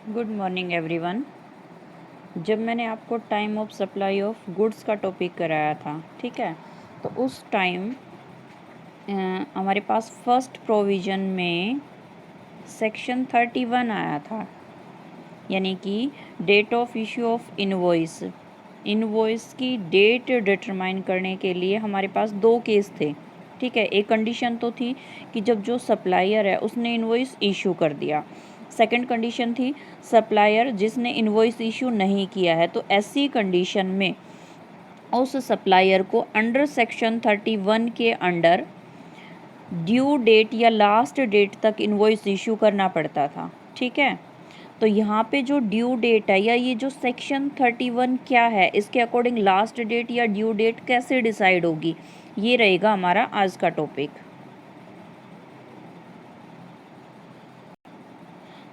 Good morning everyone. जब मैंने आपको time of supply of goods का टॉपिक कराया था, ठीक है, तो उस टाइम हमारे पास फर्स्ट प्रोविज़न में सेक्शन 31 आया था, यानी कि date of issue of invoice. Invoice की डेट डिटरमाइन करने के लिए हमारे पास दो केस थे, ठीक है। एक कंडीशन तो थी कि जब जो सप्लायर है उसने इनवॉइस इशू कर दिया। सेकंड कंडीशन थी सप्लायर जिसने इनवॉइस इशू नहीं किया है। तो ऐसी कंडीशन में उस सप्लायर को अंडर सेक्शन 31 के अंडर ड्यू डेट या लास्ट डेट तक इनवॉइस इशू करना पड़ता था, ठीक है। तो यहाँ पे जो ड्यू डेट है या ये जो सेक्शन 31 क्या है, इसके अकॉर्डिंग लास्ट डेट या ड्यू डेट कैसे डिसाइड होगी, ये रहेगा हमारा आज का टॉपिक।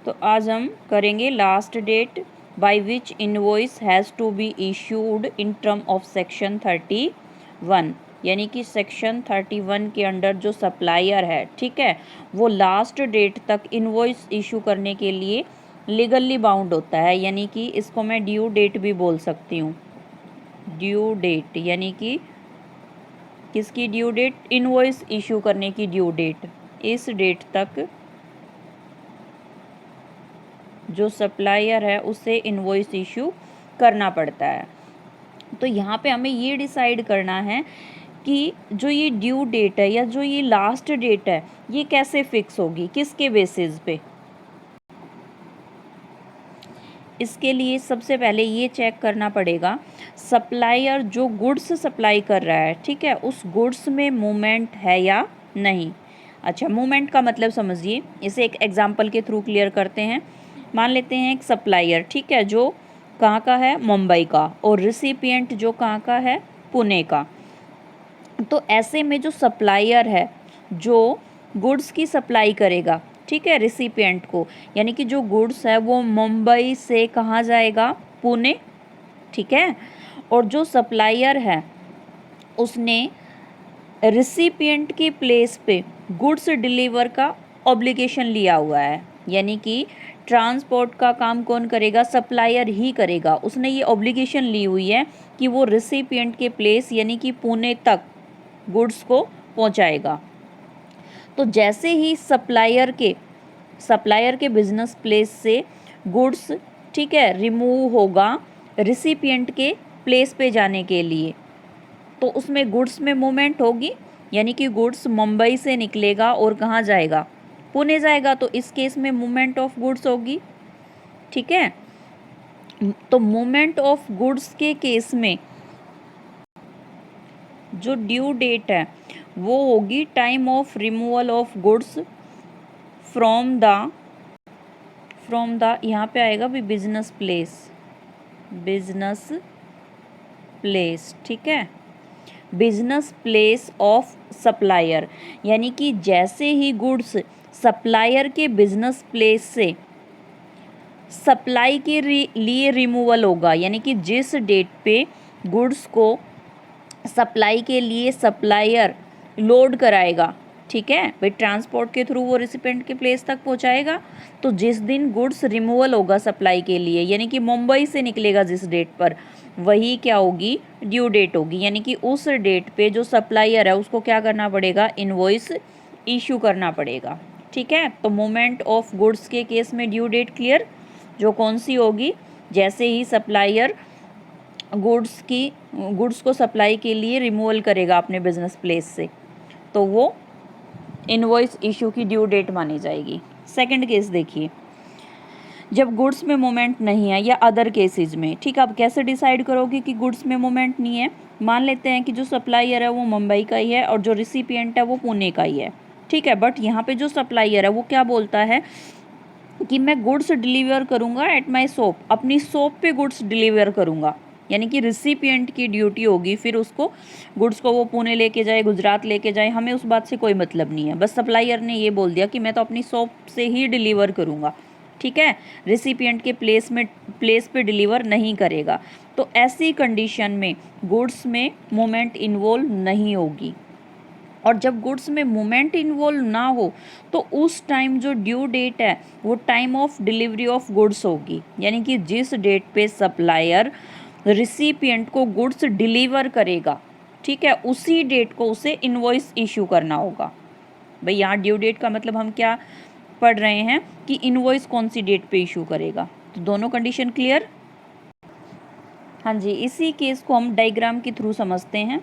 तो आज हम करेंगे last date by which invoice has to be issued in term of section 31, यानी कि सेक्शन 31 के अंडर जो सप्लायर है, ठीक है, वो लास्ट डेट तक इनवॉइस इशू करने के लिए लीगली बाउंड होता है। यानी कि इसको मैं ड्यू डेट भी बोल सकती हूँ। ड्यू डेट यानी कि किसकी ड्यू डेट? इनवॉइस इशू करने की ड्यू डेट। इस डेट तक जो सप्लायर है उसे इनवॉइस इशू करना पड़ता है। तो यहाँ पे हमें ये डिसाइड करना है कि जो ये ड्यू डेट है या जो ये लास्ट डेट है, ये कैसे फिक्स होगी, किसके बेसिस पे। इसके लिए सबसे पहले ये चेक करना पड़ेगा सप्लायर जो गुड्स सप्लाई कर रहा है, ठीक है, उस गुड्स में मूवमेंट है या नहीं। अच्छा, मूवमेंट का मतलब समझिए, इसे एक एग्जांपल के थ्रू क्लियर करते हैं। मान लेते हैं एक सप्लायर, ठीक है, जो कहाँ का है? मुंबई का, और रिसिपिएंट जो कहाँ का है? पुणे का। तो ऐसे में जो सप्लायर है जो गुड्स की सप्लाई करेगा, ठीक है, रिसिपिएंट को, यानी कि जो गुड्स है वो मुंबई से कहाँ जाएगा? पुणे, ठीक है। और जो सप्लायर है उसने रिसिपिएंट की प्लेस पे गुड्स डिलीवर का ऑब्लिगेशन लिया हुआ है, यानी कि ट्रांसपोर्ट का काम कौन करेगा? सप्लायर ही करेगा। उसने ये ऑब्लिगेशन ली हुई है कि वो रिसिपिएंट के प्लेस यानी कि पुणे तक गुड्स को पहुंचाएगा। तो जैसे ही सप्लायर के बिजनेस प्लेस से गुड्स, ठीक है, रिमूव होगा रिसिपिएंट के प्लेस पे जाने के लिए, तो उसमें गुड्स में मूवमेंट होगी, यानी कि गुड्स मुंबई से निकलेगा और कहाँ जाएगा? पुणे जाएगा। तो इस केस में मूवमेंट ऑफ गुड्स होगी, ठीक है। तो मूवमेंट ऑफ गुड्स के केस में जो ड्यू डेट है वो होगी time of removal of goods from the यहाँ पे आएगा भी बिजनेस प्लेस, ठीक है, बिजनेस प्लेस ऑफ सप्लायर। यानी कि जैसे ही गुड्स सप्लायर के बिजनेस प्लेस से सप्लाई के लिए रिमूवल होगा, यानी कि जिस डेट पे गुड्स को सप्लाई के लिए सप्लायर लोड कराएगा, ठीक है, भाई ट्रांसपोर्ट के थ्रू वो रिसिपेंट के प्लेस तक पहुंचाएगा। तो जिस दिन गुड्स रिमूवल होगा सप्लाई के लिए, यानी कि मुंबई से निकलेगा जिस डेट पर, वही क्या होगी? ड्यू डेट होगी। यानी कि उस डेट पे जो सप्लायर है उसको क्या करना पड़ेगा? इनवॉइस इशू करना पड़ेगा, ठीक है। तो मूवमेंट ऑफ गुड्स के केस में ड्यू डेट क्लियर, जो कौन सी होगी? जैसे ही सप्लायर गुड्स को सप्लाई के लिए रिमूवल करेगा अपने बिजनेस प्लेस से, तो वो इनवॉइस इशू की ड्यू डेट मानी जाएगी। सेकंड केस देखिए, जब गुड्स में मूवमेंट नहीं है या अदर केसेस में, ठीक है। अब कैसे डिसाइड करोगे कि गुड्स में मूवमेंट नहीं है? मान लेते हैं कि जो सप्लायर है वो मुंबई का ही है और जो रिसिपिएंट है वो पुणे का ही है, ठीक है। बट यहाँ पे जो सप्लायर है वो क्या बोलता है कि मैं गुड्स डिलीवर करूँगा एट माई शॉप, अपनी शॉप पे गुड्स डिलीवर करूँगा। यानी कि रिसिपिएंट की ड्यूटी होगी फिर उसको गुड्स को वो पुणे लेके जाए, गुजरात लेके जाए, हमें उस बात से कोई मतलब नहीं है। बस सप्लायर ने ये बोल दिया कि मैं तो अपनी शॉप से ही डिलीवर करूँगा, ठीक है, रिसिपिएंट के प्लेस पे डिलीवर नहीं करेगा। तो ऐसी कंडीशन में गुड्स में मूवमेंट इन्वॉल्व नहीं होगी, और जब गुड्स में मूवमेंट इन्वॉल्व ना हो तो उस टाइम जो ड्यू डेट है वो time of delivery of goods होगी, यानी कि जिस डेट पे सप्लायर रिसिपिएंट को गुड्स डिलीवर करेगा, ठीक है, उसी डेट को उसे इनवॉइस इशू करना होगा। भाई यहाँ ड्यू डेट का मतलब हम क्या पढ़ रहे हैं कि इनवॉइस कौन सी डेट पे इशू करेगा। तो दोनों कंडीशन क्लियर। हाँ जी, इसी केस को हम डायग्राम के थ्रू समझते हैं।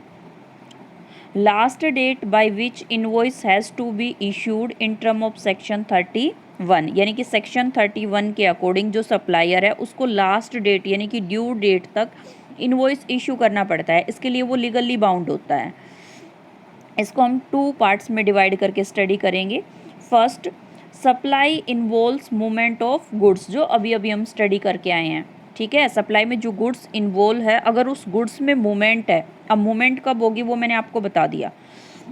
Last date by which invoice has to be issued in term of section 31, यानी कि सेक्शन 31 के अकॉर्डिंग जो सप्लायर है उसको लास्ट डेट यानी कि ड्यू डेट तक इनवॉइस इशू करना पड़ता है। इसके लिए वो लीगली बाउंड होता है। इसको हम 2 पार्ट्स में डिवाइड करके स्टडी करेंगे। First, supply involves movement of goods, जो अभी अभी हम स्टडी करके आए हैं, ठीक है। सप्लाई में जो गुड्स इन्वॉल्व है, अगर उस गुड्स में मूवमेंट है, अब मूवमेंट कब होगी वो मैंने आपको बता दिया।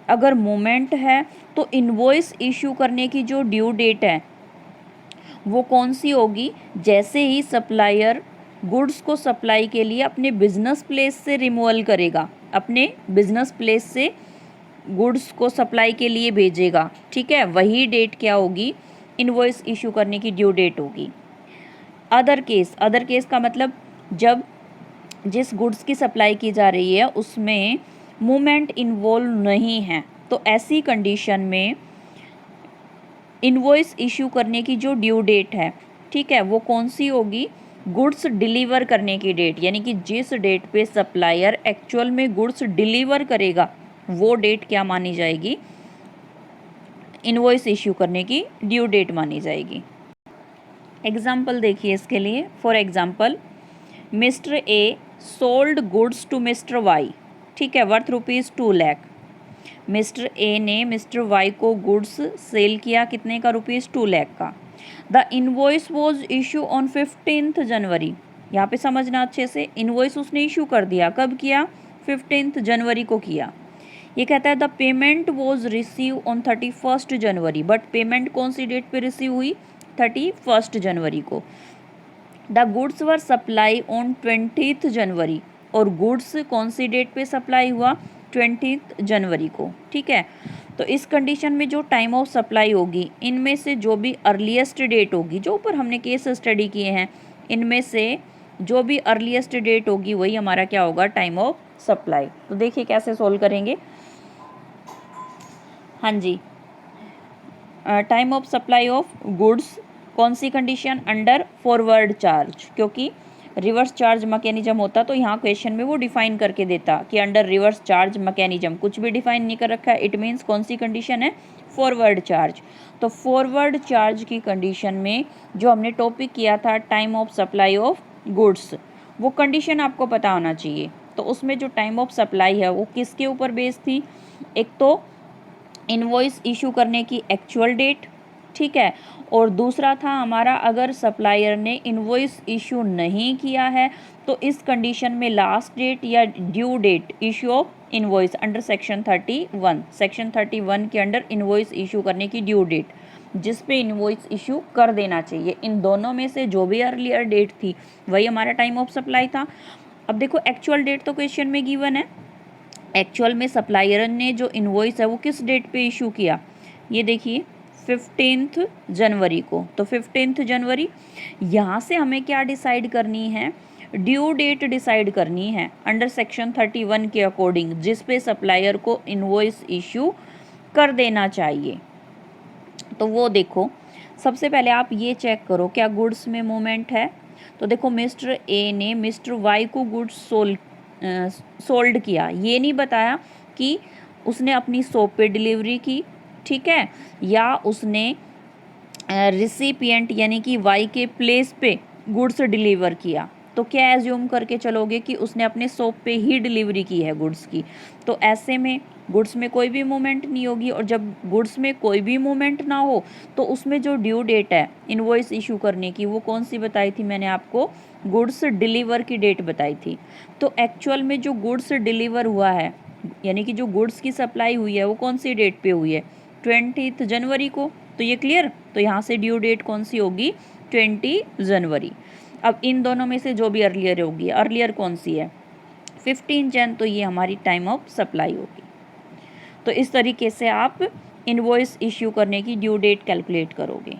अगर मूवमेंट है तो इन्वॉइस इशू करने की जो ड्यू डेट है वो कौन सी होगी, जैसे ही सप्लायर गुड्स को सप्लाई के लिए अपने बिजनेस प्लेस से रिमूवल करेगा, अपने बिजनेस प्लेस से गुड्स को सप्लाई के लिए भेजेगा, ठीक है, वही डेट क्या होगी, इनवॉइस इशू करने की ड्यू डेट होगी। अदर केस का मतलब जब जिस गुड्स की सप्लाई की जा रही है उसमें मूवमेंट इन्वॉल्व नहीं है, तो ऐसी कंडीशन में इनवॉइस इशू करने की जो ड्यू डेट है, ठीक है, वो कौन सी होगी, गुड्स डिलीवर करने की डेट, यानी कि जिस डेट पे सप्लायर एक्चुअल में गुड्स डिलीवर करेगा वो डेट क्या मानी जाएगी, इनवॉइस इशू करने की ड्यू डेट मानी जाएगी। एग्जाम्पल देखिए इसके लिए। For example, mister A sold goods to mister Y, ठीक है, वर्थ ₹2 लाख। मिस्टर ए ने मिस्टर वाई को गुड्स सेल किया कितने का, ₹2 लाख का। The invoice was issue on 15 January. यहाँ पे समझना अच्छे से, इनवॉइस उसने इशू कर दिया, कब किया, 15 जनवरी को किया। ये कहता है the payment was receive on 31 January, but payment कौन सी डेट पे रिसीव हुई, 31 जनवरी को। The goods were supply on 20 जनवरी, और गुड्स कौन सी डेट पे सप्लाई हुआ, 20 जनवरी को, ठीक है। तो इस कंडीशन में जो टाइम ऑफ सप्लाई होगी, इनमें से जो भी अर्लीस्ट डेट होगी, जो ऊपर हमने केस स्टडी किए हैं, इनमें से जो भी अर्लीस्ट डेट होगी वही हमारा क्या होगा, टाइम ऑफ सप्लाई। तो देखिए कैसे सोल्व करेंगे। हाँ जी, time of supply of goods कौन सी कंडीशन, अंडर फॉरवर्ड चार्ज, क्योंकि रिवर्स चार्ज मैकेनिज्म होता तो यहाँ क्वेश्चन में वो डिफाइन करके देता कि अंडर रिवर्स चार्ज मैकेनिज्म, कुछ भी डिफाइन नहीं कर रखा है, इट मीन्स कौन सी कंडीशन है, फॉरवर्ड चार्ज। तो फॉरवर्ड चार्ज की कंडीशन में जो हमने टॉपिक किया था time of supply of goods, वो कंडीशन आपको पता होना चाहिए। तो उसमें जो टाइम ऑफ सप्लाई है वो किसके ऊपर बेस्ड थी, एक तो इनवॉइस इशू करने की एक्चुअल डेट, ठीक है, और दूसरा था हमारा अगर सप्लायर ने इनवॉइस इशू नहीं किया है तो इस कंडीशन में लास्ट डेट या due date issue of invoice under section 31, section 31 के अंडर इनवॉइस इशू करने की ड्यू डेट जिस पे इनवॉइस इशू कर देना चाहिए। इन दोनों में से जो भी अर्लियर डेट थी वही हमारा टाइम ऑफ सप्लाई था। अब देखो एक्चुअल डेट तो क्वेश्चन में गिवन है, एक्चुअल में सप्लायर ने जो इनवॉइस है वो किस डेट पे इशू किया, ये देखिए 15 जनवरी को। तो 15 जनवरी, यहाँ से हमें क्या डिसाइड करनी है, ड्यू डेट डिसाइड करनी है अंडर सेक्शन 31 के अकॉर्डिंग, जिस पे सप्लायर को इनवॉइस इशू कर देना चाहिए। तो वो देखो, सबसे पहले आप ये चेक करो क्या गुड्स में मूवमेंट है। तो देखो मिस्टर ए ने मिस्टर वाई को गुड्स सोल्ड किया, ये नहीं बताया कि उसने अपनी शॉप पे डिलीवरी की, ठीक है, या उसने रिसिपिएंट यानी कि वाई के प्लेस पे गुड्स डिलीवर किया। तो क्या एज्यूम करके चलोगे कि उसने अपने शॉप पे ही डिलीवरी की है गुड्स की। तो ऐसे में गुड्स में कोई भी मूवमेंट नहीं होगी, और जब गुड्स में कोई भी मूवमेंट ना हो तो उसमें जो ड्यू डेट है इनवॉइस इशू करने की वो कौन सी बताई थी मैंने आपको, गुड्स डिलीवर की डेट बताई थी। तो एक्चुअल में जो गुड्स डिलीवर हुआ है यानी कि जो गुड्स की सप्लाई हुई है वो कौन सी डेट पे हुई है, 20 जनवरी को। तो ये क्लियर, तो यहाँ से ड्यू डेट कौन सी होगी, 20 जनवरी। अब इन दोनों में से जो भी अर्लियर होगी, अर्लियर कौन सी है, 15 जन, तो ये हमारी टाइम ऑफ सप्लाई होगी। तो इस तरीके से आप इनवॉइस इश्यू करने की ड्यू डेट कैलकुलेट करोगे।